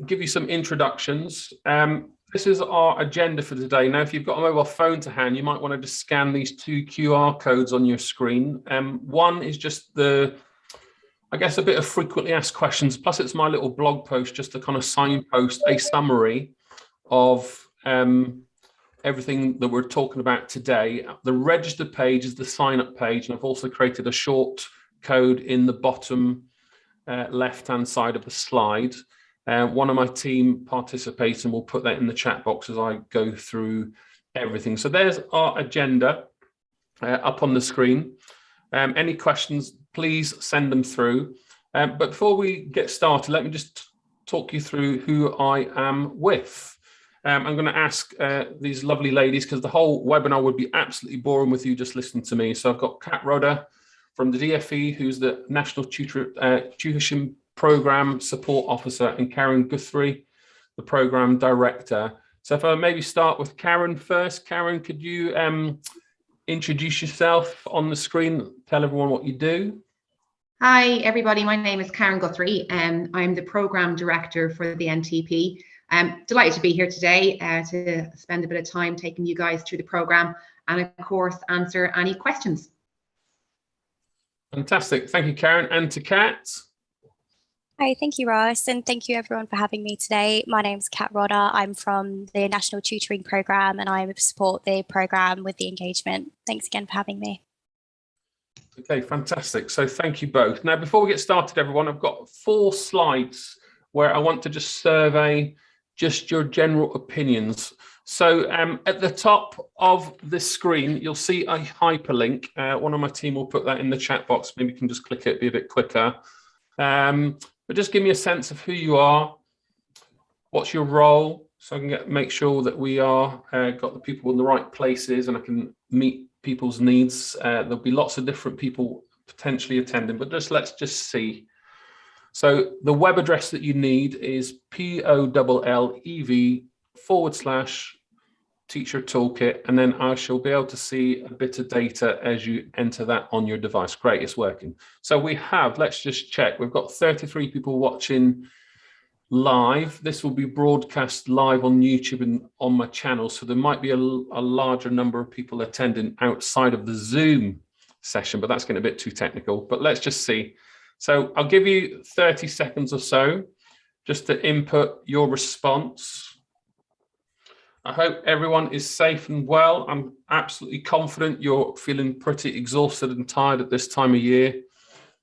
give you some introductions. This is our agenda for today. Now, if you've got a mobile phone to hand, you might want to just scan these 2 QR codes on your screen. One is just I guess, a bit of frequently asked questions, plus it's my little blog post just to kind of signpost a summary of everything that we're talking about today. The register page is the sign up page, and I've also created a short code in the bottom left-hand side of the slide. One of my team participates, and we'll put that in the chat box as I go through everything. So there's our agenda up on the screen. Any questions, please send them through. But before we get started, let me just talk you through who I am with. I'm going to ask these lovely ladies, because the whole webinar would be absolutely boring with you just listening to me. So I've got Kat Rodder from the DFE, who's the National Tuition Program Support Officer, and Karen Guthrie, the Program Director. So if I maybe start with Karen first. Karen, could you introduce yourself on the screen, tell everyone what you do? Hi, everybody. My name is Karen Guthrie, and I'm the Program Director for the NTP. I'm delighted to be here today to spend a bit of time taking you guys through the programme and, of course, answer any questions. Fantastic. Thank you, Karen. And to Kat. Hi, thank you, Ross, and thank you everyone for having me today. My name is Kat Rodder. I'm from the National Tutoring Programme, and I support the programme with the engagement. Thanks again for having me. Okay, fantastic. So thank you both. Now, before we get started, everyone, I've got 4 slides where I want to just survey just your general opinions. So at the top of the screen, you'll see a hyperlink. One of my team will put that in the chat box. Maybe you can just click it, be a bit quicker. But just give me a sense of who you are, what's your role, so I can make sure that we are got the people in the right places and I can meet people's needs. There'll be lots of different people potentially attending, but let's just see. So the web address that you need is POLLEV/teacher toolkit, and then I shall be able to see a bit of data as you enter that on your device. Great, it's working. So we have, let's just check, we've got 33 people watching live. This will be broadcast live on YouTube and on my channel, so there might be a larger number of people attending outside of the Zoom session, but that's getting a bit too technical. But let's just see. So I'll give you 30 seconds or so just to input your response. I hope everyone is safe and well. I'm absolutely confident you're feeling pretty exhausted and tired at this time of year.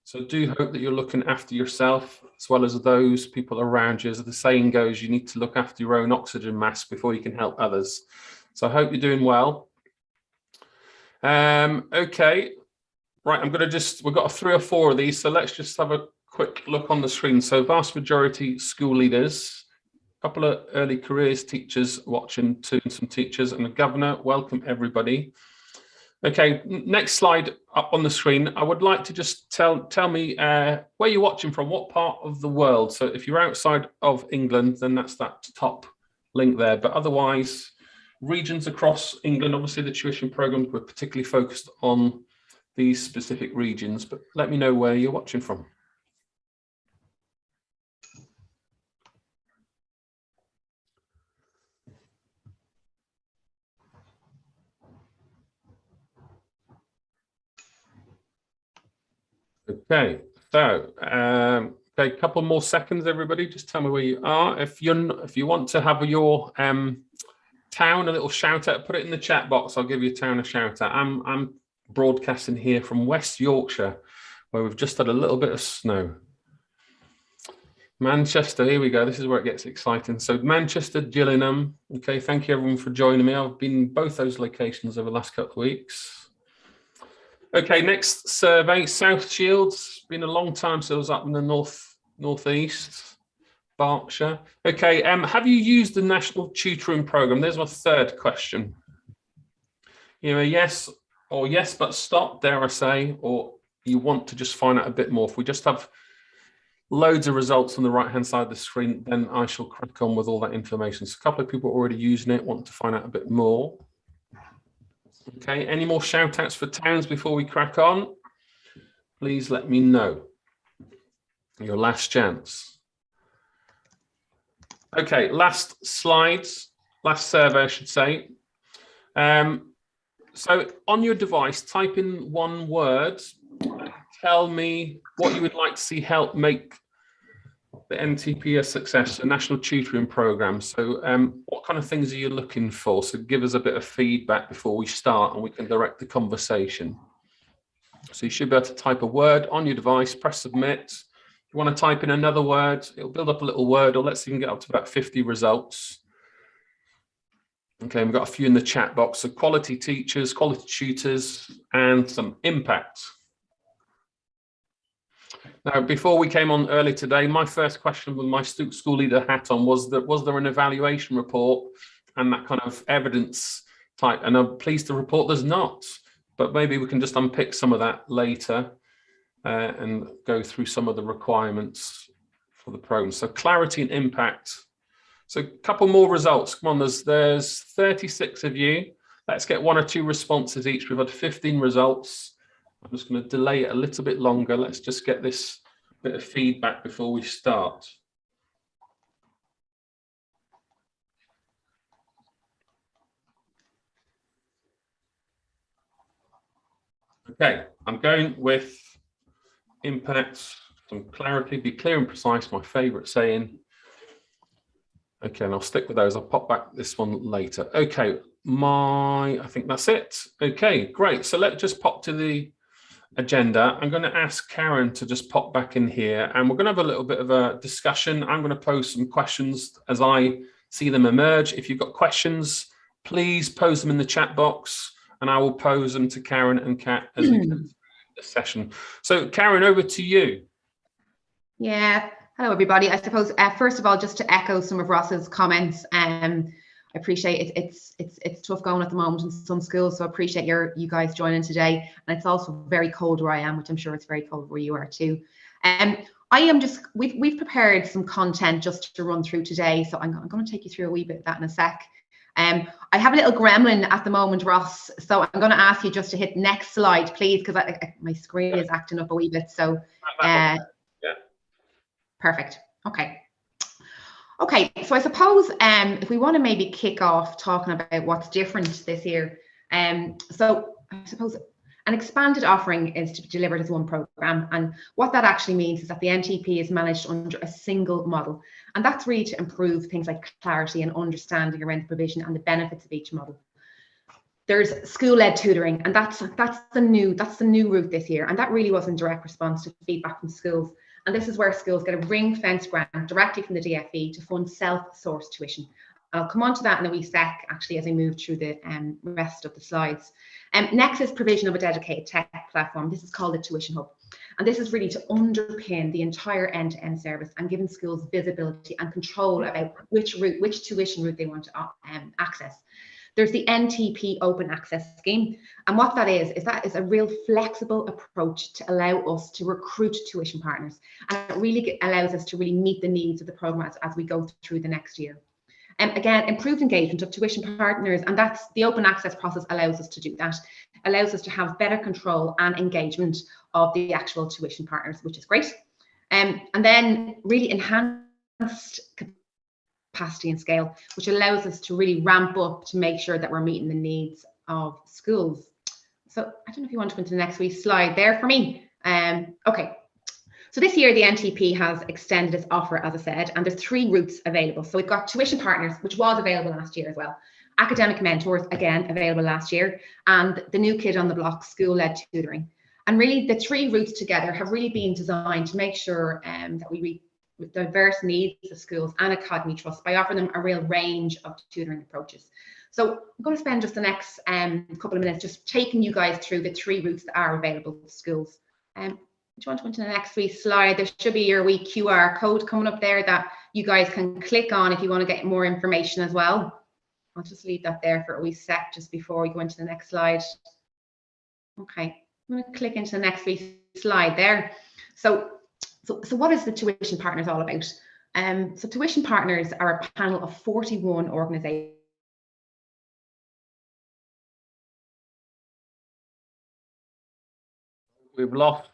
So I do hope that you're looking after yourself as well as those people around you. As the saying goes, you need to look after your own oxygen mask before you can help others. So I hope you're doing well. Okay, right, we've got 3 or 4 of these. So let's just have a quick look on the screen. So vast majority school leaders, a couple of early careers teachers watching too, and some teachers, and the governor. Welcome everybody. Okay, next slide up on the screen. I would like to just tell me where you're watching from, what part of the world. So if you're outside of England, then that's that top link there. But otherwise, regions across England, obviously the tuition programs were particularly focused on these specific regions, but let me know where you're watching from. Okay, so okay, a couple more seconds, everybody. Just tell me where you are. If you want to have your town a little shout out, put it in the chat box. I'll give your town a shout out. I'm broadcasting here from West Yorkshire, where we've just had a little bit of snow. Manchester, here we go. This is where it gets exciting. So Manchester, Gillingham. Okay, thank you everyone for joining me. I've been in both those locations over the last couple of weeks. Okay, next survey, South Shields. Been a long time since I was up in the northeast, Berkshire. Okay, have you used the National Tutoring Programme? There's my 3rd question. You know, yes or yes, but stop, dare I say, or you want to just find out a bit more. If we just have loads of results on the right-hand side of the screen, then I shall crack on with all that information. So a couple of people are already using it, want to find out a bit more. Okay, any more shout outs for towns before we crack on? Please let me know. Your last chance. Okay, last slides, last survey, I should say. So on your device, type in one word and tell me what you would like to see help make the NTP a success, a national tutoring program. So what kind of things are you looking for? So give us a bit of feedback before we start and we can direct the conversation. So you should be able to type a word on your device, press submit. If you want to type in another word, it'll build up a little word, or let's see if we can get up to about 50 results. Okay, we've got a few in the chat box. So quality teachers, quality tutors, and some impact. Now, before we came on early today, my first question with my school leader hat on was there an evaluation report and that kind of evidence type? And I'm pleased to report there's not, but maybe we can just unpick some of that later and go through some of the requirements for the program. So clarity and impact. So a couple more results. Come on, there's 36 of you. Let's get 1 or 2 responses each. We've had 15 results. I'm just going to delay it a little bit longer. Let's just get this bit of feedback before we start. Okay, I'm going with impact, some clarity, be clear and precise, my favorite saying. Okay, and I'll stick with those. I'll pop back this one later. Okay, I think that's it. Okay, great. So let's just pop to the agenda. I'm going to ask Karen to just pop back in here and we're going to have a little bit of a discussion. I'm going to pose some questions as I see them emerge. If you've got questions, please pose them in the chat box and I will pose them to Karen and Kat as we go through the session. So Karen, over to you. Yeah, hello everybody. I suppose first of all, just to echo some of Ross's comments, I appreciate it. It's tough going at the moment in some schools, so I appreciate you guys joining today. And it's also very cold where I am, which I'm sure it's very cold where you are too. We've prepared some content just to run through today, so I'm going to take you through a wee bit of that in a sec. I have a little gremlin at the moment, Ross, so I'm going to ask you just to hit next slide, please, because my screen is acting up a wee bit. So, yeah, perfect. Okay, so I suppose if we want to maybe kick off talking about what's different this year, so I suppose an expanded offering is to be delivered as one programme, and what that actually means is that the NTP is managed under a single model, and that's really to improve things like clarity and understanding around the provision and the benefits of each model. There's school-led tutoring, and that's the new route this year, and that really was in direct response to feedback from schools. And this is where schools get a ring-fenced grant directly from the DFE to fund self-sourced tuition. I'll come on to that in a wee sec, actually, as I move through the rest of the slides. Next is provision of a dedicated tech platform. This is called the Tuition Hub. And this is really to underpin the entire end-to-end service and giving schools visibility and control about which tuition route they want to access. There's the NTP Open Access Scheme. And what that is a real flexible approach to allow us to recruit tuition partners. And it really allows us to really meet the needs of the programme as we go through the next year. Again, improved engagement of tuition partners, and that's the open access process allows us to do that. Allows us to have better control and engagement of the actual tuition partners, which is great. And then really enhanced capacity and scale, which allows us to really ramp up to make sure that we're meeting the needs of schools. So I don't know if you want to go into the next wee slide there for me. Okay. So this year, the NTP has extended its offer, as I said, and there's 3 routes available. So we've got tuition partners, which was available last year as well. Academic mentors, again, available last year. And the new kid on the block, school-led tutoring. And really, the 3 routes together have really been designed to make sure that we reach with diverse needs of schools and academy trusts by offering them a real range of tutoring approaches. So I'm going to spend just the next couple of minutes just taking you guys through the 3 routes that are available to schools. Do you want to go into the next wee slide? There should be your wee QR code coming up there that you guys can click on if you want to get more information as well. I'll just leave that there for a wee sec just before we go into the next slide. Okay, I'm going to click into the next wee slide there. So what is the Tuition Partners all about? So Tuition Partners are a panel of 41 organisations. We've lost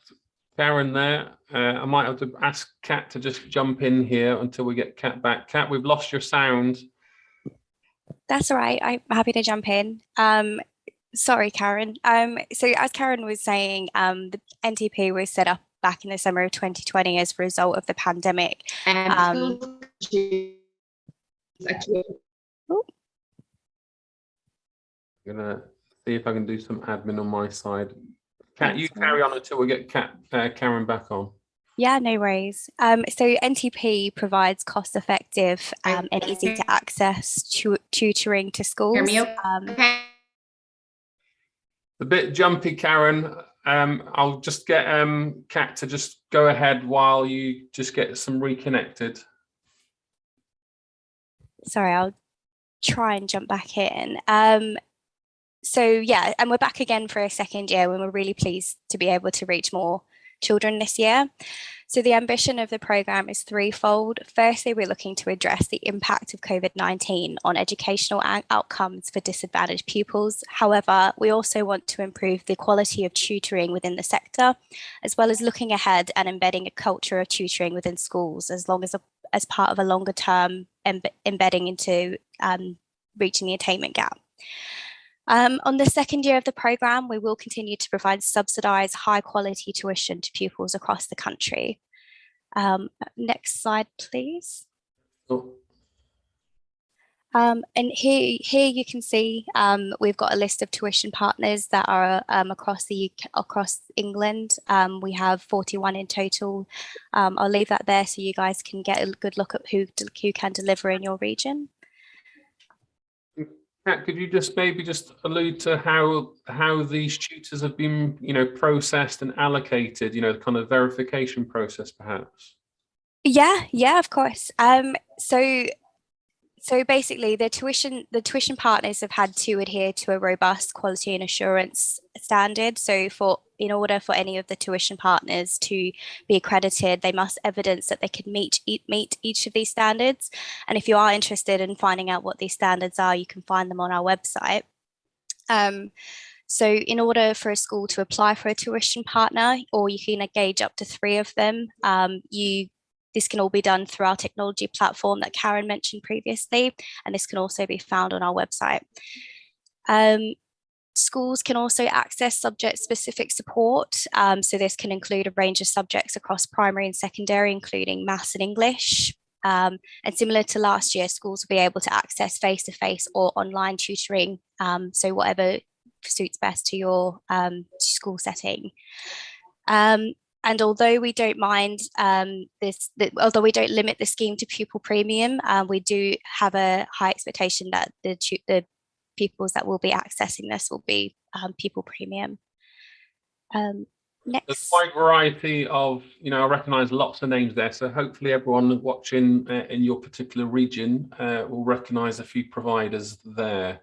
Karen there. I might have to ask Kat to just jump in here until we get Kat back. Kat, we've lost your sound. That's all right. I'm happy to jump in. Sorry, Karen. So as Karen was saying, the NTP was set up back in the summer of 2020 as a result of the pandemic. I'm gonna see if I can do some admin on my side. Kat, you carry on until we get Karen back on. Yeah, no worries. So NTP provides cost-effective and easy to access tutoring to schools. Hear me okay? A bit jumpy, Karen. I'll just get Kat to just go ahead while you just get some reconnected. Sorry, I'll try and jump back in. So yeah, and we're back again for a second year when we're really pleased to be able to reach more children this year. So the ambition of the programme is threefold. Firstly, we're looking to address the impact of COVID-19 on educational outcomes for disadvantaged pupils. However, we also want to improve the quality of tutoring within the sector, as well as looking ahead and embedding a culture of tutoring within schools as part of a longer term embedding into reaching the attainment gap. On the second year of the programme, we will continue to provide subsidised high quality tuition to pupils across the country. Next slide, please. Oh. And here you can see we've got a list of tuition partners that are across England. We have 41 in total. I'll leave that there so you guys can get a good look at who can deliver in your region. Kat, could you just maybe just allude to how these tutors have been, processed and allocated, kind of verification process, perhaps? Yeah, of course. So basically, the tuition partners have had to adhere to a robust quality and assurance standard. So in order for any of the tuition partners to be accredited, they must evidence that they can meet each of these standards. And if you are interested in finding out what these standards are, you can find them on our website. So in order for a school to apply for a tuition partner, or you can engage up to 3 of them, this can all be done through our technology platform that Karen mentioned previously, and this can also be found on our website. Schools can also access subject-specific support, so this can include a range of subjects across primary and secondary, including maths and English. And similar to last year, schools will be able to access face-to-face or online tutoring, so whatever suits best to your school setting. And although we don't mind although we don't limit the scheme to pupil premium, we do have a high expectation that the pupils that will be accessing this will be pupil premium. Next. There's quite a variety of, I recognise lots of names there. So hopefully everyone watching in your particular region will recognise a few providers there.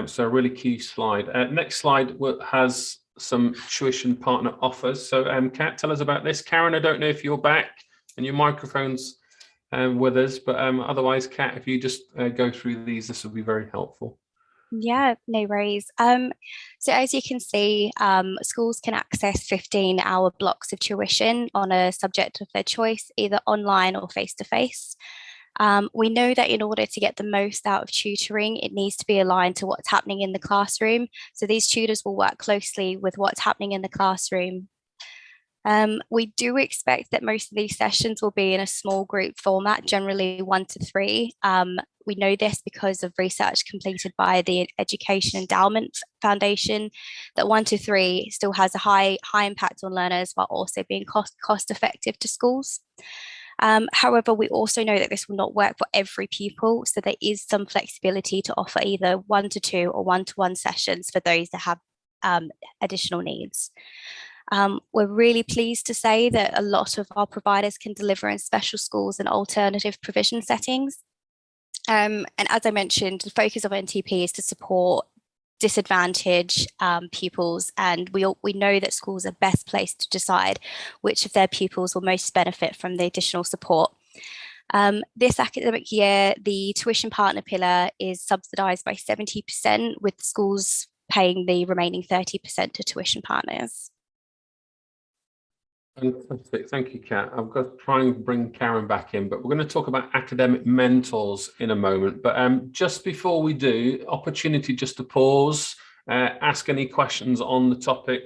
So a really key slide. Next slide has some tuition partner offers. So Kat, tell us about this. Karen, I don't know if you're back and your microphone's with us, but otherwise, Kat, if you just go through these, this will be very helpful. Yeah, no worries. So as you can see, schools can access 15-hour blocks of tuition on a subject of their choice, either online or face-to-face. We know that in order to get the most out of tutoring, it needs to be aligned to what's happening in the classroom. So these tutors will work closely with what's happening in the classroom. We do expect that most of these sessions will be in a small group format, generally 1 to 3. We know this because of research completed by the Education Endowment Foundation, that 1 to 3 still has a high impact on learners while also being cost effective to schools. However, we also know that this will not work for every pupil, so there is some flexibility to offer either 1 to 2 or 1-to-1 sessions for those that have additional needs. We're really pleased to say that a lot of our providers can deliver in special schools and alternative provision settings. And as I mentioned, the focus of NTP is to support disadvantaged pupils, and we know that schools are best placed to decide which of their pupils will most benefit from the additional support. This academic year, the tuition partner pillar is subsidised by 70%, with schools paying the remaining 30% to tuition partners. Fantastic. Thank you, Kat. I've got to try and bring Karen back in, but we're going to talk about academic mentors in a moment. But just before we do, opportunity just to pause, ask any questions on the topic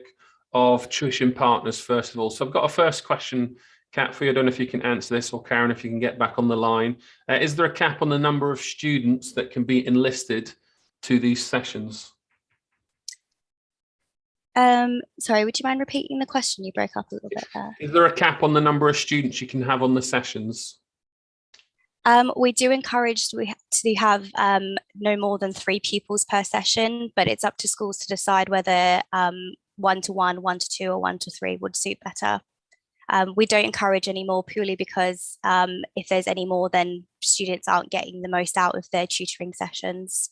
of tuition partners, first of all. So I've got a first question, Kat, for you. I don't know if you can answer this, or Karen, if you can get back on the line. Is there a cap on the number of students that can be enlisted to these sessions? Sorry, would you mind repeating the question? You broke up a little bit there. Is there a cap on the number of students you can have on the sessions? We do encourage to have no more than 3 pupils per session, but it's up to schools to decide whether 1-to-1, 1-to-2, or 1-to-3 would suit better. We don't encourage any more purely because if there's any more, then students aren't getting the most out of their tutoring sessions.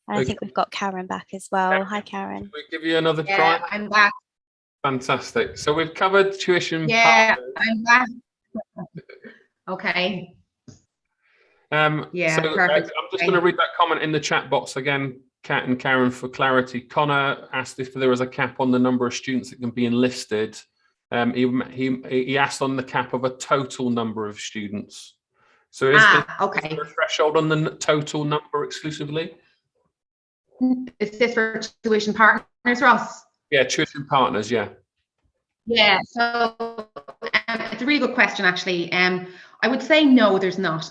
And I think we've got Karen back as well. Hi, Karen. Can we give you another try? Yeah, I'm back. Fantastic. So we've covered tuition. Yeah, partners. I'm back. Okay. Yeah, so, perfect. I'm just going to read that comment in the chat box again, Kat and Karen, for clarity. Connor asked if there was a cap on the number of students that can be enlisted. He asked on the cap of a total number of students. So is there a threshold on the total number exclusively? Is this for tuition partners, Ross? Yeah, tuition partners, yeah. Yeah, so it's a really good question, actually. I would say no, there's not.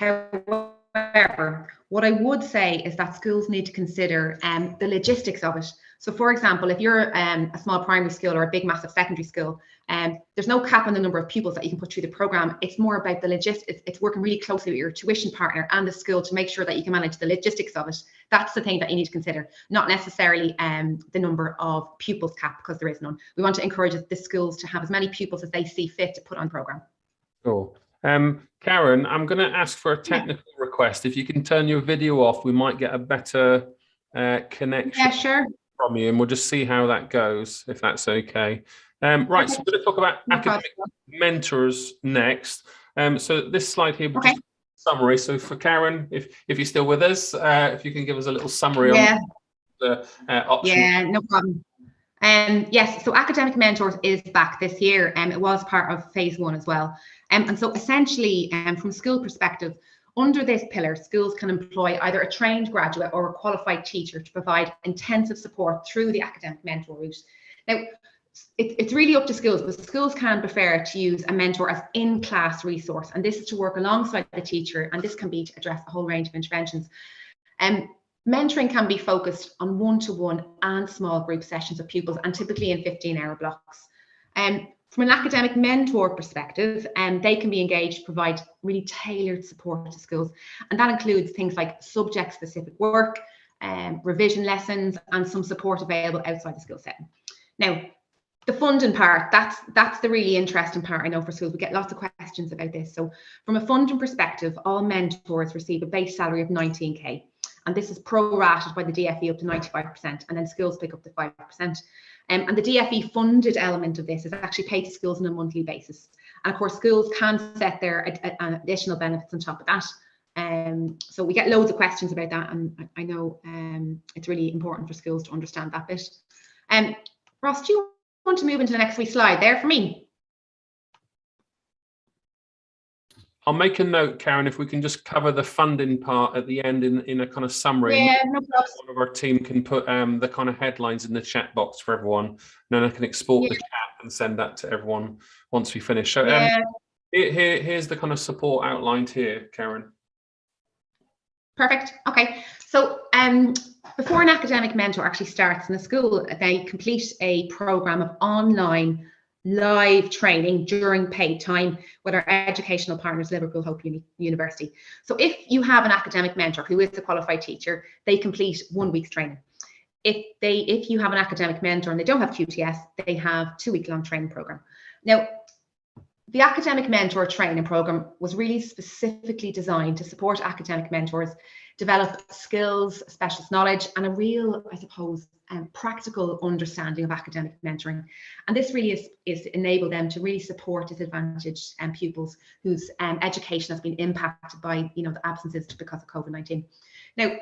However, what I would say is that schools need to consider the logistics of it. So, for example, if you're a small primary school or a big, massive secondary school, there's no cap on the number of pupils that you can put through the programme. It's more about the logistics. It's working really closely with your tuition partner and the school to make sure that you can manage the logistics of it. That's the thing that you need to consider, not necessarily the number of pupils cap, because there is none. We want to encourage the schools to have as many pupils as they see fit to put on programme. Cool. Karen, I'm going to ask for a technical request. If you can turn your video off, we might get a better connection from you, and we'll just see how that goes, if that's okay. Right, so we're going to talk about academic mentors next. So this slide here, we'll just summary. So for Karen, if you're still with us, if you can give us a little summary on the options. Yeah, no problem. Yes, so academic mentors is back this year, and it was part of phase 1 as well. And so essentially, from a school perspective, under this pillar, schools can employ either a trained graduate or a qualified teacher to provide intensive support through the academic mentor route. Now, it's really up to schools, but schools can prefer to use a mentor as in-class resource, and this is to work alongside the teacher, and this can be to address a whole range of interventions. Mentoring can be focused on one-to-one and small group sessions of pupils, and typically in 15-hour blocks. From an academic mentor perspective, they can be engaged to provide really tailored support to schools, and that includes things like subject-specific work, revision lessons, and some support available outside the school setting. Now, the funding part, that's the really interesting part, I know, for schools. We get lots of questions about this. So from a funding perspective, all mentors receive a base salary of 19k. And this is pro-rated by the DFE up to 95%, and then schools pick up to 5%. And the DFE funded element of this is actually paid to schools on a monthly basis. And of course, schools can set their additional benefits on top of that. So we get loads of questions about that, and I know it's really important for schools to understand that bit. Ross, do you want to move into the next wee slide there for me? I'll make a note, Karen, if we can just cover the funding part at the end in a kind of summary. Yeah, no problem. One of our team can put the kind of headlines in the chat box for everyone. And then I can export the chat and send that to everyone once we finish. So here's the kind of support outlined here, Karen. Perfect. Okay. So before an academic mentor actually starts in the school, they complete a program of online live training during paid time with our educational partners, Liverpool Hope University. So if you have an academic mentor who is a qualified teacher, they complete 1 week's training. If you have an academic mentor and they don't have QTS, they have 2-week-long training program. Now, the academic mentor training program was really specifically designed to support academic mentors develop skills, specialist knowledge, and a real, I suppose, practical understanding of academic mentoring. And this really is to enable them to really support disadvantaged pupils whose education has been impacted by the absences because of COVID-19. Now,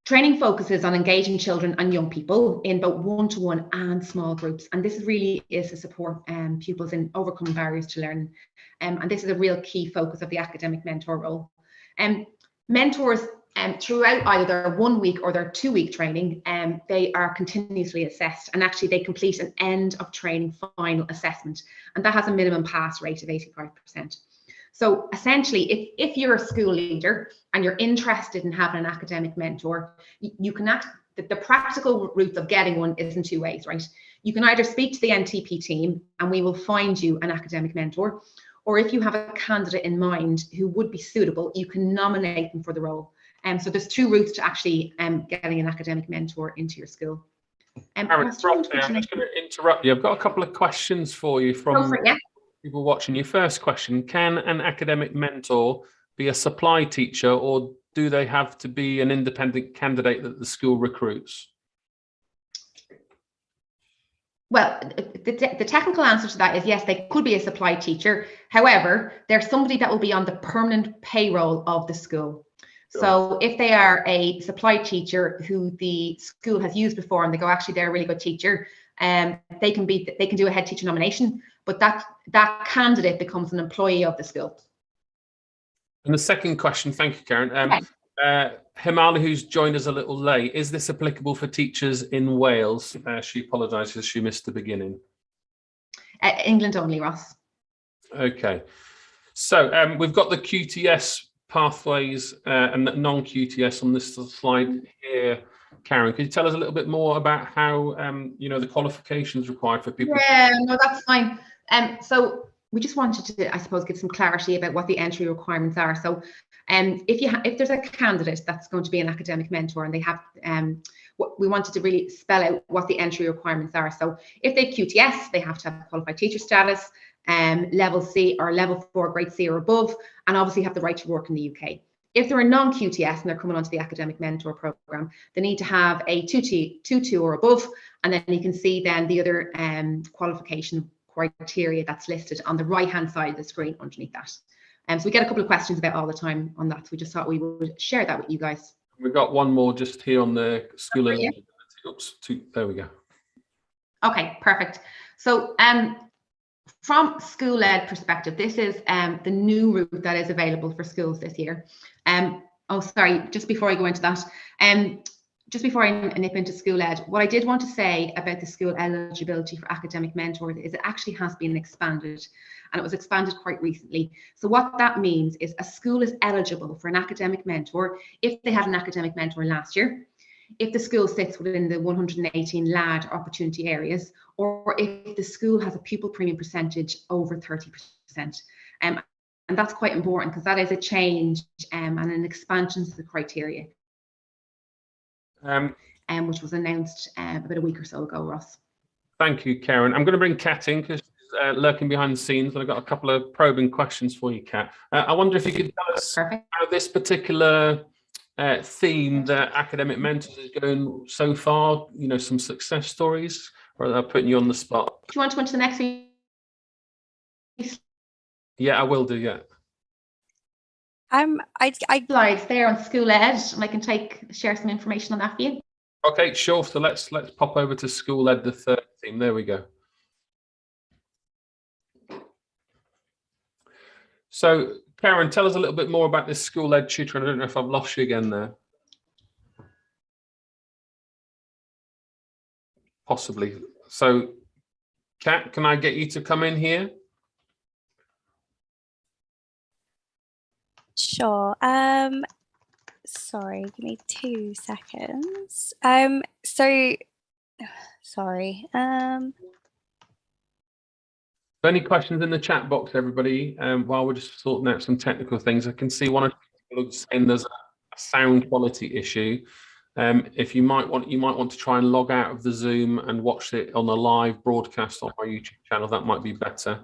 Training focuses on engaging children and young people in both one-to-one and small groups. And this really is to support pupils in overcoming barriers to learning. And this is a real key focus of the academic mentor role. Mentors throughout either their 1 week or their 2 week training, they are continuously assessed, and actually they complete an end of training final assessment, and that has a minimum pass rate of 85%. So essentially, if you're a school leader and you're interested in having an academic mentor, you can the practical route of getting one is in two ways, right? You can either speak to the NTP team and we will find you an academic mentor, or if you have a candidate in mind who would be suitable, you can nominate them for the role. So there's two routes to actually getting an academic mentor into your school. Karen, I'm just going to interrupt you. I've got a couple of questions for you from people watching. Your first question: can an academic mentor be a supply teacher, or do they have to be an independent candidate that the school recruits? Well, the technical answer to that is yes, they could be a supply teacher. However, they're somebody that will be on the permanent payroll of the school. Sure. So if they are a supply teacher who the school has used before and they go, actually, they're a really good teacher, they can do a head teacher nomination, but that candidate becomes an employee of the school. And the second question, thank you, Karen. Himali, who's joined us a little late, is this applicable for teachers in Wales? She apologises, she missed the beginning. England only, Ross. Okay, so we've got the QTS pathways and non-QTS on this slide here. Karen, could you tell us a little bit more about how the qualifications required for people? Yeah, no, that's fine. So we just wanted to, I suppose, get some clarity about what the entry requirements are. So if there's a candidate that's going to be an academic mentor and they have we wanted to really spell out what the entry requirements are. So if they QTS, they have to have qualified teacher status, level C or level 4 grade C or above, and obviously have the right to work in the UK. If they're a non-QTS and they're coming onto the academic mentor program, they need to have a 2-2 or above, and then you can see then the other qualification criteria that's listed on the right hand side of the screen underneath that. So we get a couple of questions about all the time on that, so we just thought we would share that with you guys. We've got one more just here on the school eligibility. Oops, there we go. Okay, perfect. So from school ed perspective, this is the new route that is available for schools this year. Oh, sorry, just before I go into that, just before I nip into school ed, what I did want to say about the school eligibility for academic mentors is it actually has been expanded, and it was expanded quite recently. So what that means is a school is eligible for an academic mentor if they had an academic mentor last year, if the school sits within the 118 LAD opportunity areas, or if the school has a pupil premium percentage over 30%. And that's quite important because that is a change and an expansion to the criteria. Which was announced about a week or so ago, Ross. Thank you, Karen. I'm going to bring Kat in because she's lurking behind the scenes, and I've got a couple of probing questions for you, Kat. I wonder if you could tell us how this particular theme, the academic mentors, is going so far. Some success stories, or are they putting you on the spot? Do you want to go into the next week? Yeah, I will do. Yeah. I slides there on school ed, and I can share some information on that for you. Okay, sure. So let's pop over to school ed, the third theme. There we go. So Karen, tell us a little bit more about this school ed tutoring. I don't know if I've lost you again there. Possibly. So Kat, can I get you to come in here? Sure. Sorry, give me 2 seconds. Sorry. Any questions in the chat box, everybody? While we're just sorting out some technical things, I can see one or two people saying there's a sound quality issue. If you might want to try and log out of the Zoom and watch it on a live broadcast on my YouTube channel. That might be better.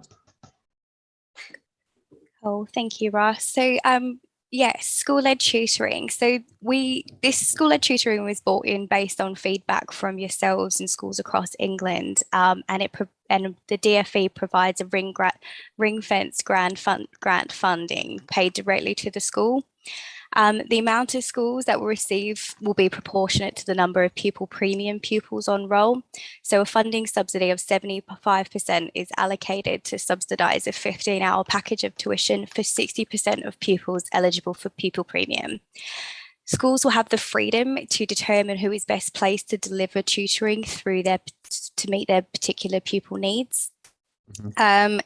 Oh, thank you, Ross. So, yes, school-led tutoring. So this school-led tutoring was brought in based on feedback from yourselves and schools across England, and the DFE provides a ring-fence grant funding paid directly to the school. The amount of schools that will receive will be proportionate to the number of pupil premium pupils on roll. So a funding subsidy of 75% is allocated to subsidise a 15-hour package of tuition for 60% of pupils eligible for pupil premium. Schools will have the freedom to determine who is best placed to deliver tutoring to meet their particular pupil needs.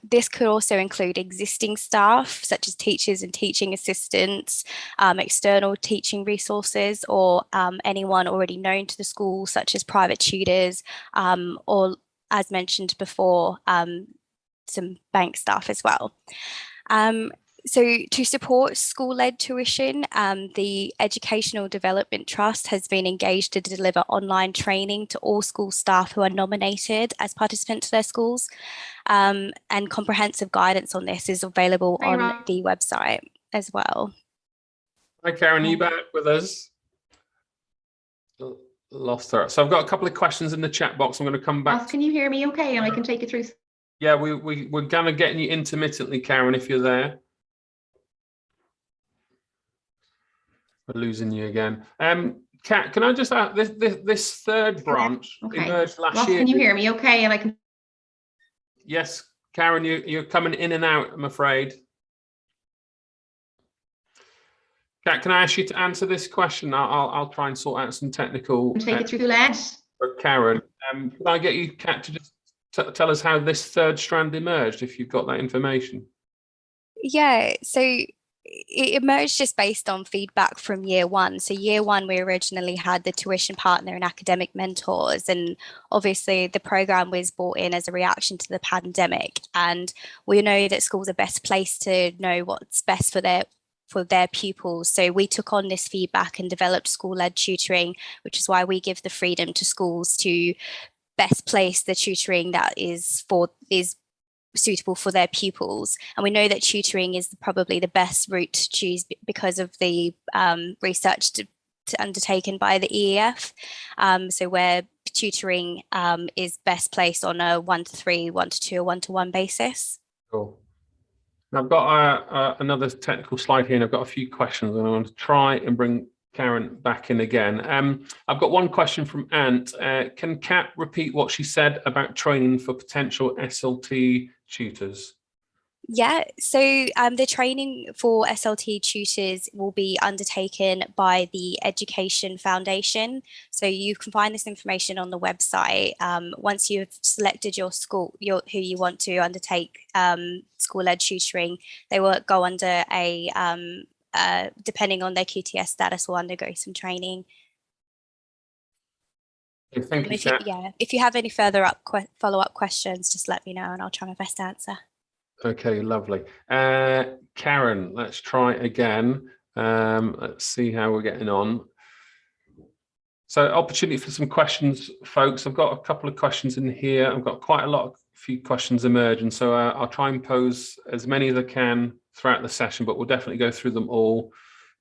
This could also include existing staff, such as teachers and teaching assistants, external teaching resources, or anyone already known to the school, such as private tutors, or, as mentioned before, some bank staff as well. So to support school-led tuition, the Educational Development Trust has been engaged to deliver online training to all school staff who are nominated as participants to their schools, and comprehensive guidance on this is available on the website as well. Hi, Karen, are you back with us? Lost her. So I've got a couple of questions in the chat box. I'm going to come back. Can you hear me okay? And I can take it through. Yeah, we're kind of getting you intermittently, Karen, if you're there. We're losing you again. Kat, can I just ask, this third branch emerged last year? Can you hear me okay? And I can. Yes, Karen, you're coming in and out, I'm afraid. Kat, can I ask you to answer this question? I'll try and sort out some technical. Take it through the lens. For Karen, can I get you, Kat, to just tell us how this third strand emerged, if you've got that information? Yeah, so it emerged just based on feedback from year one. So year one, we originally had the tuition partner and academic mentors. And obviously the program was brought in as a reaction to the pandemic. And we know that schools are best placed to know what's best for their pupils. So we took on this feedback and developed school-led tutoring, which is why we give the freedom to schools to best place the tutoring that is suitable for their pupils. And we know that tutoring is probably the best route to choose because of the research undertaken by the EEF. So where tutoring is best placed on a 1-to-3, 1-to-2, or 1-to-1 basis. Cool. Now I've got another technical slide here, and I've got a few questions, and I want to try and bring Karen back in again. I've got one question from Ant. Can Kat repeat what she said about training for potential SLT tutors? Yeah, so the training for SLT tutors will be undertaken by the Education Foundation. So you can find this information on the website. Once you've selected your school, who you want to undertake school-led tutoring, they will go under a depending on their QTS status, will undergo some training. Okay, thank you, Kat. If you have any further follow-up questions, just let me know and I'll try my best to answer. Okay, lovely. Karen, let's try again. Let's see how we're getting on. So opportunity for some questions, folks. I've got a couple of questions in here. I've got quite a few questions emerging, so I'll try and pose as many as I can throughout the session, but we'll definitely go through them all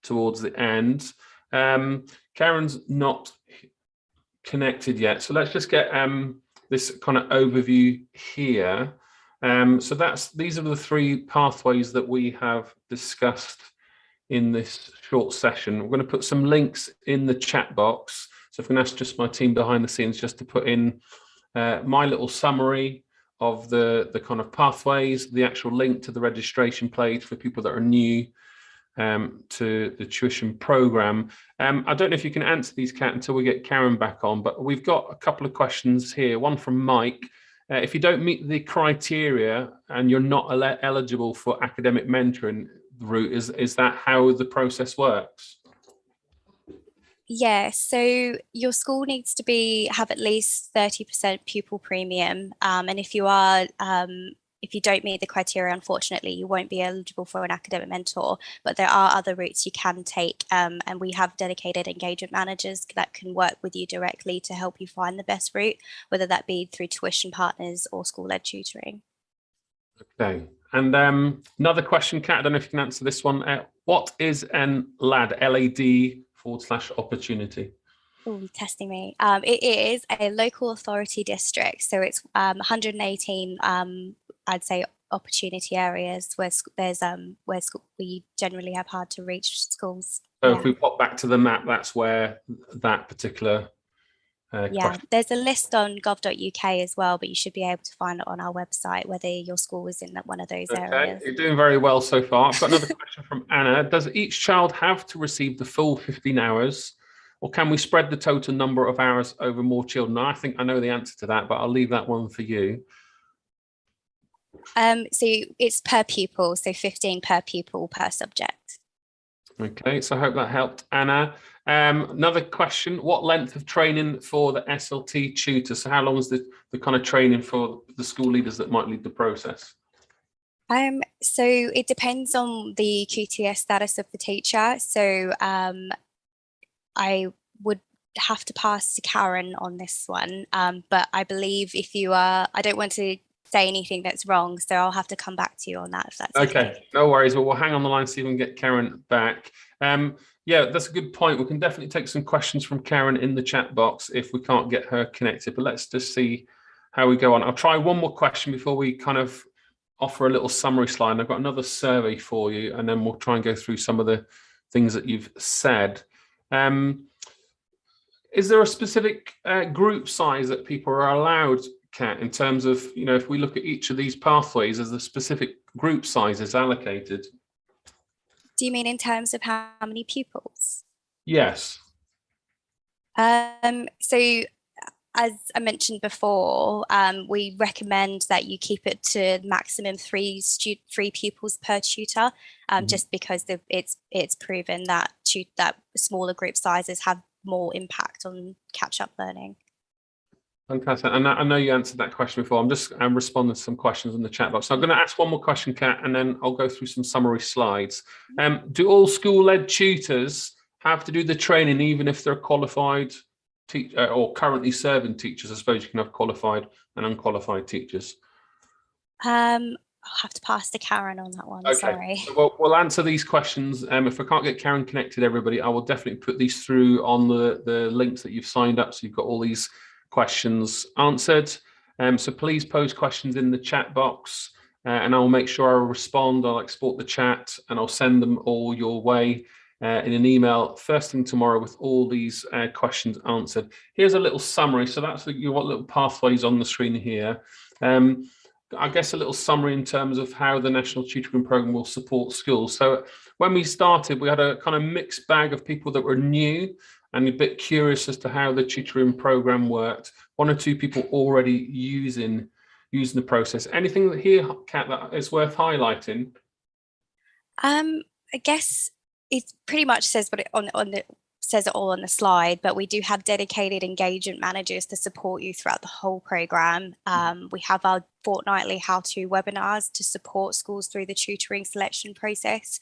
towards the end. Karen's not connected yet, so let's just get this kind of overview here. So these are the three pathways that we have discussed in this short session. We're going to put some links in the chat box. So if I can ask just my team behind the scenes just to put in my little summary of the kind of pathways, the actual link to the registration page for people that are new to the tuition program. I don't know if you can answer these, Kat, until we get Karen back on, but we've got a couple of questions here. One from Mike. If you don't meet the criteria and you're not eligible for academic mentoring route, is that how the process works? Yeah, so your school needs to have at least 30% pupil premium, and if you don't meet the criteria, unfortunately, you won't be eligible for an academic mentor. But there are other routes you can take, and we have dedicated engagement managers that can work with you directly to help you find the best route, whether that be through tuition partners or school-led tutoring. Okay, and another question, Kat, I don't know if you can answer this one. What is an LAD, LAD/opportunity? Oh, testing me. It is a local authority district, so it's 118 I'd say opportunity areas where there's we generally have hard to reach schools. So if we pop back to the map, that's where that particular question. There's a list on gov.uk as well, but you should be able to find it on our website whether your school is in one of those areas. You're doing very well so far. I've got another question from Anna. Does each child have to receive the full 15 hours, or can we spread the total number of hours over more children? Now, I think I know the answer to that, but I'll leave that one for you. So it's per pupil, so 15 per pupil per subject. Okay, so I hope that helped, Anna. Another question, what length of training for the SLT tutor? So how long is the kind of training for the school leaders that might lead the process? So it depends on the QTS status of the teacher. So I would have to pass to Karen on this one, but I believe if you are, I don't want to say anything that's wrong, so I'll have to come back to you on that if that's okay. No worries. Well, we'll hang on the line, see if we can get Karen back. Yeah, that's a good point. We can definitely take some questions from Karen in the chat box if we can't get her connected, but let's just see how we go on. I'll try one more question before we kind of offer a little summary slide. I've got another survey for you, and then we'll try and go through some of the things that you've said. Is there a specific group size that people are allowed, Kat, in terms of, if we look at each of these pathways, as the specific group sizes allocated? Do you mean in terms of how many pupils? Yes. So as I mentioned before, we recommend that you keep it to maximum three pupils per tutor, just because it's proven that that smaller group sizes have more impact on catch-up learning. Fantastic. And I know you answered that question before. I'm just responding to some questions in the chat box. So I'm going to ask one more question, Kat, and then I'll go through some summary slides. Do all school-led tutors have to do the training, even if they're qualified teacher or currently serving teachers? I suppose you can have qualified and unqualified teachers. I'll have to pass to Karen on that one. Okay. Sorry. So we'll answer these questions. If I can't get Karen connected, everybody, I will definitely put these through on the links that you've signed up. So you've got all these questions answered. So please post questions in the chat box, and I'll make sure I respond. I'll export the chat and I'll send them all your way in an email first thing tomorrow with all these questions answered. Here's a little summary. So that's what little pathways on the screen here. I guess a little summary in terms of how the National Tutoring Programme will support schools. So when we started, we had a kind of mixed bag of people that were new and a bit curious as to how the tutoring programme worked. One or two people already using the process. Anything here, Kat, that is worth highlighting? I guess it pretty much says what it says it all on the slide, but we do have dedicated engagement managers to support you throughout the whole program. We have our fortnightly how-to webinars to support schools through the tutoring selection process.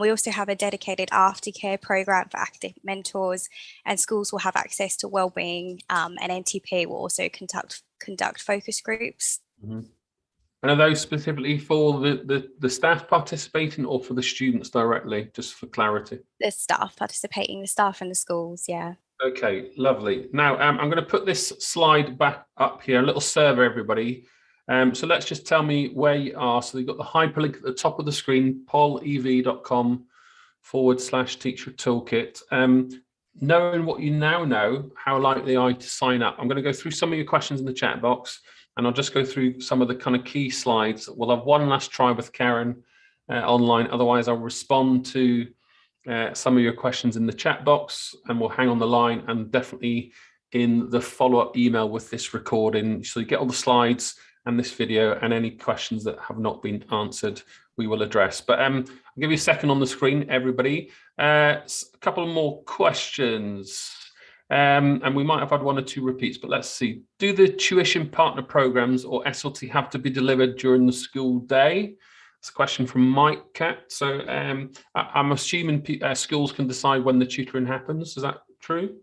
We also have a dedicated aftercare program for academic mentors, and schools will have access to wellbeing, and NTP will also conduct focus groups. And are those specifically for the staff participating or for the students directly, just for clarity? The staff participating, the staff and the schools, yeah. Okay, lovely. Now, I'm going to put this slide back up here, a little survey, everybody. So let's just tell me where you are. So you've got the hyperlink at the top of the screen, polev.com/teacher toolkit. Knowing what you now know, how likely are you to sign up? I'm going to go through some of your questions in the chat box, and I'll just go through some of the kind of key slides. We'll have one last try with Karen online. Otherwise, I'll respond to some of your questions in the chat box, and we'll hang on the line and definitely in the follow-up email with this recording. So you get all the slides and this video, and any questions that have not been answered, we will address. But I'll give you a second on the screen, everybody. A couple more questions. And we might have had one or two repeats, but let's see. Do the tuition partner programs or SLT have to be delivered during the school day? It's a question from Mike Cat. So I'm assuming schools can decide when the tutoring happens. Is that true?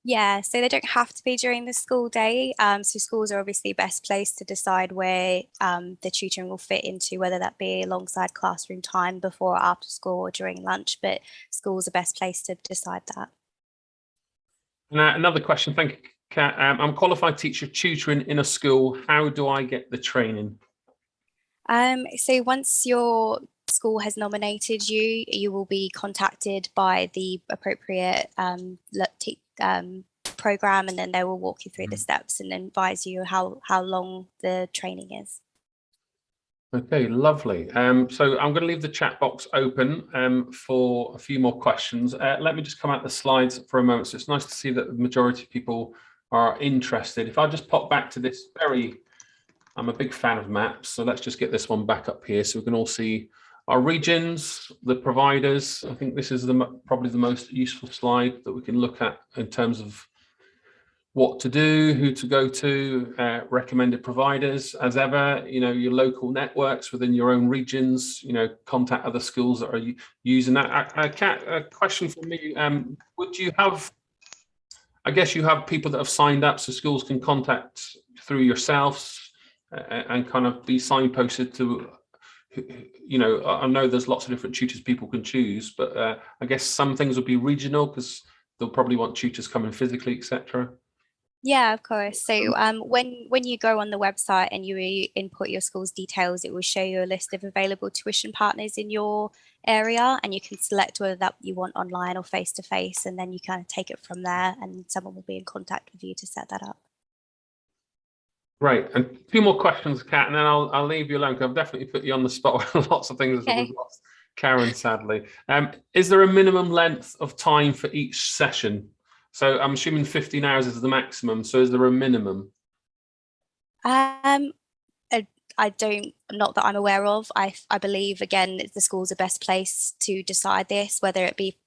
Yeah, so they don't have to be during the school day. So schools are obviously best placed to decide where the tutoring will fit into, whether that be alongside classroom time, before or after school, or during lunch, but schools are best placed to decide that. Another question, thank you, Kat. I'm a qualified teacher tutoring in a school. How do I get the training? So once your school has nominated you, you will be contacted by the appropriate program, and then they will walk you through the steps and advise you how long the training is. Okay, lovely. So I'm going to leave the chat box open for a few more questions. Let me just come out the slides for a moment. So it's nice to see that the majority of people are interested. If I just pop back to this I'm a big fan of maps, so let's just get this one back up here so we can all see our regions, the providers. I think this is probably the most useful slide that we can look at in terms of what to do, who to go to, recommended providers. As ever, your local networks within your own regions, contact other schools that are using that. Kat, a question for me, would you have, I guess you have people that have signed up so schools can contact through yourselves and kind of be signposted to, I know there's lots of different tutors people can choose, but I guess some things will be regional because they'll probably want tutors coming physically, etc. Yeah, of course. So when you go on the website and you input your school's details, it will show you a list of available tuition partners in your area, and you can select whether that you want online or face-to-face, and then you kind of take it from there, and someone will be in contact with you to set that up. Great. And a few more questions, Kat, and then I'll leave you alone because I've definitely put you on the spot with lots of things that we've lost Karen, sadly. Is there a minimum length of time for each session? So I'm assuming 15 hours is the maximum. So is there a minimum? I don't, not that I'm aware of. I believe, again, the school's the best place to decide this, whether it be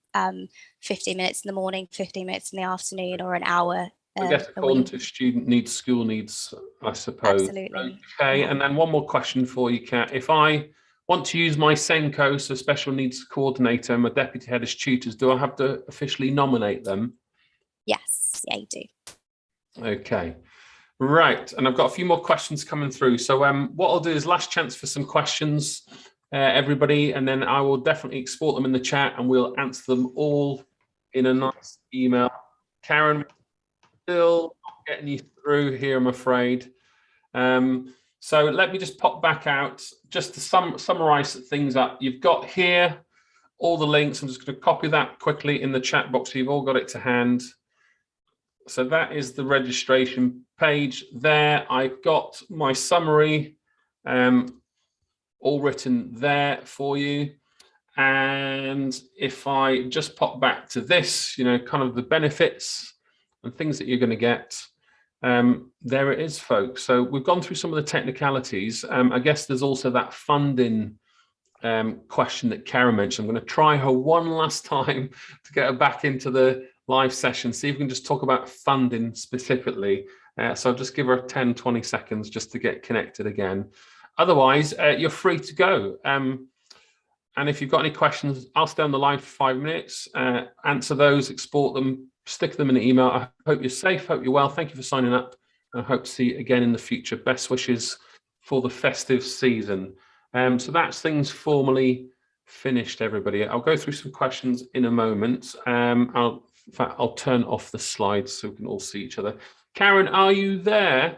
15 minutes in the morning, 15 minutes in the afternoon, or an hour. I guess according to student needs, school needs, I suppose. Absolutely. Okay, and then one more question for you, Kat. If I want to use my SENCO, so special needs coordinator, and my deputy head as tutors, do I have to officially nominate them? Yes, yeah, you do. Okay, right. And I've got a few more questions coming through. So what I'll do is last chance for some questions, everybody, and then I will definitely export them in the chat and we'll answer them all in a nice email. Karen, still not getting you through here, I'm afraid. So let me just pop back out just to summarize things up. You've got here all the links. I'm just going to copy that quickly in the chat box so you've all got it to hand. So that is the registration page there. I've got my summary all written there for you. And if I just pop back to this, kind of the benefits and things that you're going to get, there it is, folks. So we've gone through some of the technicalities. I guess there's also that funding question that Karen mentioned. I'm going to try her one last time to get her back into the live session, see if we can just talk about funding specifically. So I'll just give her 10, 20 seconds just to get connected again. Otherwise, you're free to go. And if you've got any questions, I'll stay on the line for 5 minutes, answer those, export them, stick them in an email. I hope you're safe, hope you're well. Thank you for signing up. I hope to see you again in the future. Best wishes for the festive season. So that's things formally finished, everybody. I'll go through some questions in a moment. In fact, I'll turn off the slides so we can all see each other. Karen, are you there?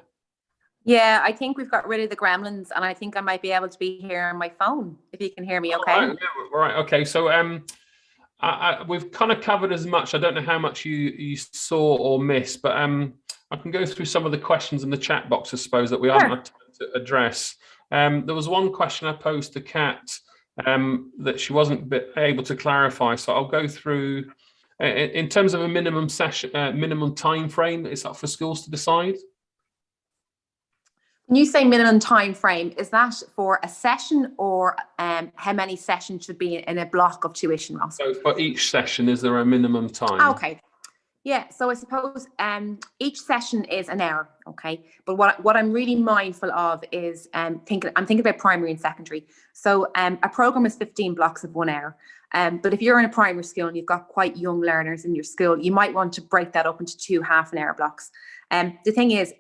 Yeah, I think we've got rid of the gremlins, and I think I might be able to be here on my phone, if you can hear me okay. Right, yeah, right, okay. So we've kind of covered as much. I don't know how much you saw or missed, but I can go through some of the questions in the chat box, I suppose, that we haven't had time to address. There was one question I posed to Kat that she wasn't able to clarify, so I'll go through. In terms of a minimum session, minimum time frame, is that for schools to decide? When you say minimum time frame, is that for a session, or how many sessions should be in a block of tuition, Ross? So for each session, is there a minimum time? Okay. Yeah, so I suppose each session is an hour, okay? But what I'm really mindful of is I'm thinking about primary and secondary. So a program is 15 blocks of 1 hour. But if you're in a primary school and you've got quite young learners in your school, you might want to break that up into 2 half-an-hour blocks. The thing is,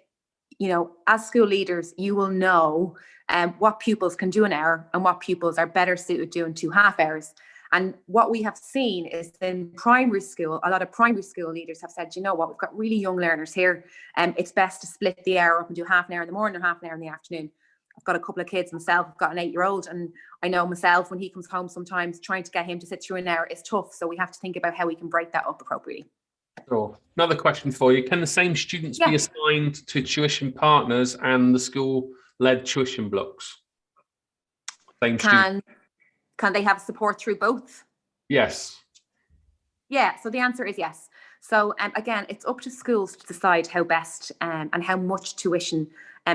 as school leaders, you will know what pupils can do an hour and what pupils are better suited doing 2 half hours. And what we have seen is in primary school, a lot of primary school leaders have said, you know what, we've got really young learners here. It's best to split the hour up and do half an hour in the morning or half an hour in the afternoon. I've got a couple of kids myself. I've got an 8-year-old, and I know myself when he comes home sometimes trying to get him to sit through an hour is tough. So we have to think about how we can break that up appropriately. Sure. Another question for you. Can the same students be assigned to tuition partners and the school-led tuition blocks? Same students. Can they have support through both? Yes. Yeah, so the answer is yes. So again, it's up to schools to decide how best and how much tuition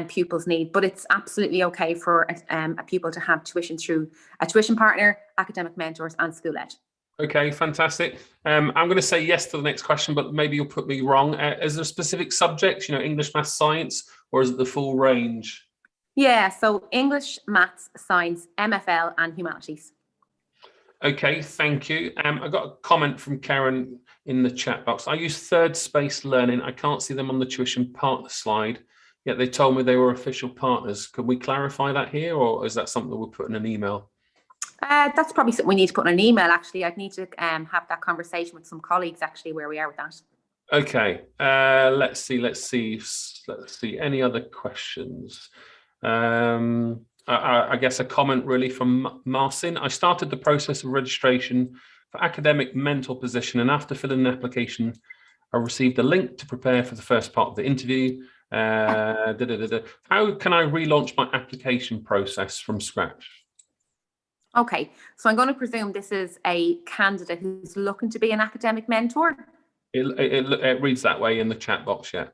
pupils need, but it's absolutely okay for a pupil to have tuition through a tuition partner, academic mentors and school-led. Okay, fantastic. I'm going to say yes to the next question, but maybe you'll put me wrong. Is there specific subjects, English, maths, science, or is it the full range? Yeah, so English, maths, science, MFL and humanities. Okay, thank you. I got a comment from Karen in the chat box. I use third space learning. I can't see them on the tuition partner slide, yet they told me they were official partners. Can we clarify that here, or is that something that we'll put in an email? That's probably something we need to put in an email, actually. I'd need to have that conversation with some colleagues, actually, where we are with that. Okay, let's see. Any other questions? I guess a comment really from Marcin. I started the process of registration for academic mentor position, and after filling an application, I received a link to prepare for the first part of the interview. How can I relaunch my application process from scratch? Okay, so I'm going to presume this is a candidate who's looking to be an academic mentor. It reads that way in the chat box, yeah.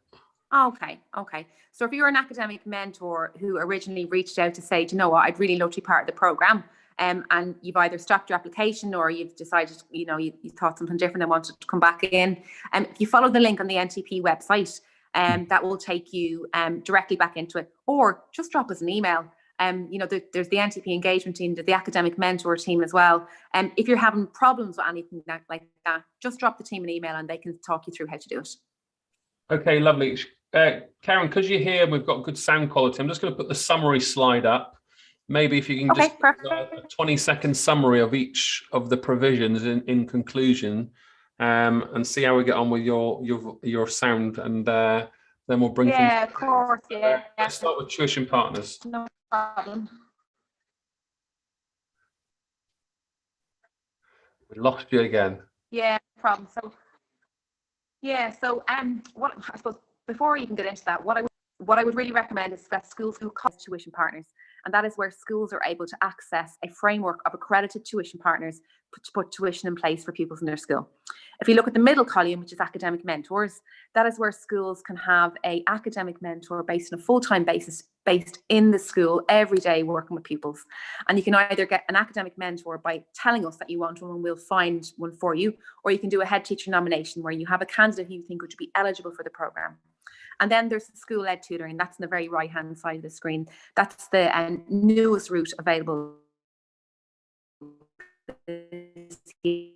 Okay. So if you're an academic mentor who originally reached out to say, do you know what, I'd really love to be part of the programme, and you've either stopped your application or you've decided, you thought something different and wanted to come back in, if you follow the link on the NTP website, that will take you directly back into it, or just drop us an email. There's the NTP engagement team, there's the academic mentor team as well. If you're having problems with anything like that, just drop the team an email and they can talk you through how to do it. Okay, lovely. Karen, because you're here, we've got good sound quality. I'm just going to put the summary slide up. Maybe if you can just a 20-second summary of each of the provisions in conclusion, and see how we get on with your sound, and then we'll bring things. Yeah, of course. Yeah. Let's start with tuition partners. No problem. We lost you again. Yeah, no problem. So what I suppose before we even get into that, what I would really recommend is that schools who call tuition partners, and that is where schools are able to access a framework of accredited tuition partners to put tuition in place for pupils in their school. If you look at the middle column, which is academic mentors, that is where schools can have an academic mentor based on a full-time basis, based in the school every day working with pupils. And you can either get an academic mentor by telling us that you want one and we'll find one for you, or you can do a head teacher nomination where you have a candidate who you think would be eligible for the programme. And then there's the school-led tutoring. That's on the very right-hand side of the screen. That's the newest route available this year.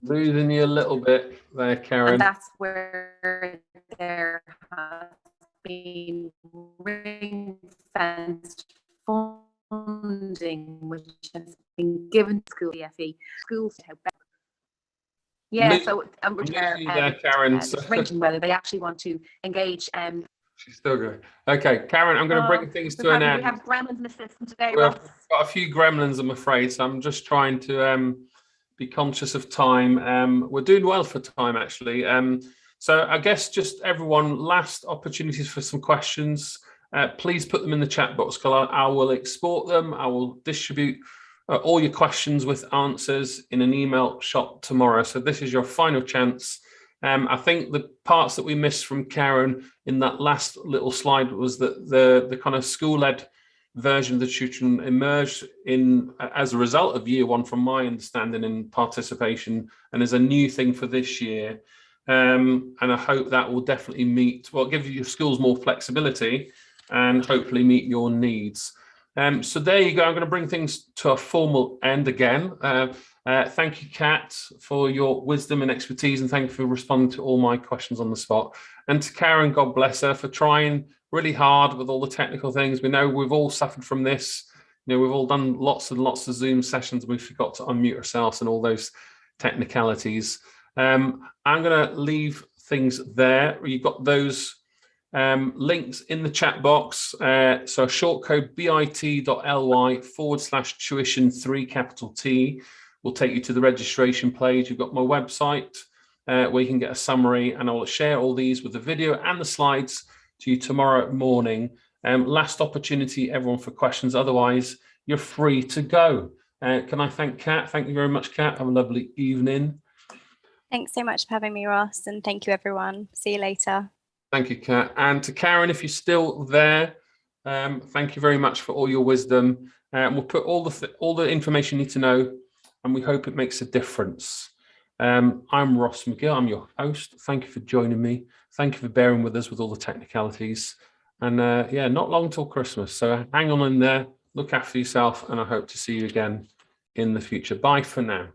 Losing you a little bit there, Karen. And that's where there has been ring-fenced funding, which has been given to school EFE, schools to help. Yeah, so Karen. Ranging whether they actually want to engage. She's still good. Okay, Karen, I'm going to bring things to an end. We have gremlins in the system today. We've got a few gremlins, I'm afraid, so I'm just trying to be conscious of time. We're doing well for time, actually. So I guess just everyone, last opportunities for some questions. Please put them in the chat box, because I will export them. I will distribute all your questions with answers in an email shot tomorrow. So this is your final chance. I think the parts that we missed from Karen in that last little slide was that the kind of school-led version of the tutoring emerged as a result of year one, from my understanding and participation, and as a new thing for this year. And I hope that will definitely give your schools more flexibility and hopefully meet your needs. So there you go. I'm going to bring things to a formal end again. Thank you, Kat, for your wisdom and expertise, and thank you for responding to all my questions on the spot. And to Karen, God bless her, for trying really hard with all the technical things. We know we've all suffered from this. We've all done lots and lots of Zoom sessions. We forgot to unmute ourselves and all those technicalities. I'm going to leave things there. You've got those Links in the chat box. So short code bit.ly/tuition3 capital T will take you to the registration page. You've got my website where you can get a summary, and I will share all these with the video and the slides to you tomorrow morning. Last opportunity, everyone, for questions. Otherwise, you're free to go. Can I thank Kat? Thank you very much, Kat. Have a lovely evening. Thanks so much for having me, Ross, and thank you, everyone. See you later. Thank you, Kat. And to Karen, if you're still there, thank you very much for all your wisdom. We'll put all the information you need to know, and we hope it makes a difference. I'm Ross McGill. I'm your host. Thank you for joining me. Thank you for bearing with us with all the technicalities. And yeah, not long till Christmas. So hang on in there, look after yourself, and I hope to see you again in the future. Bye for now.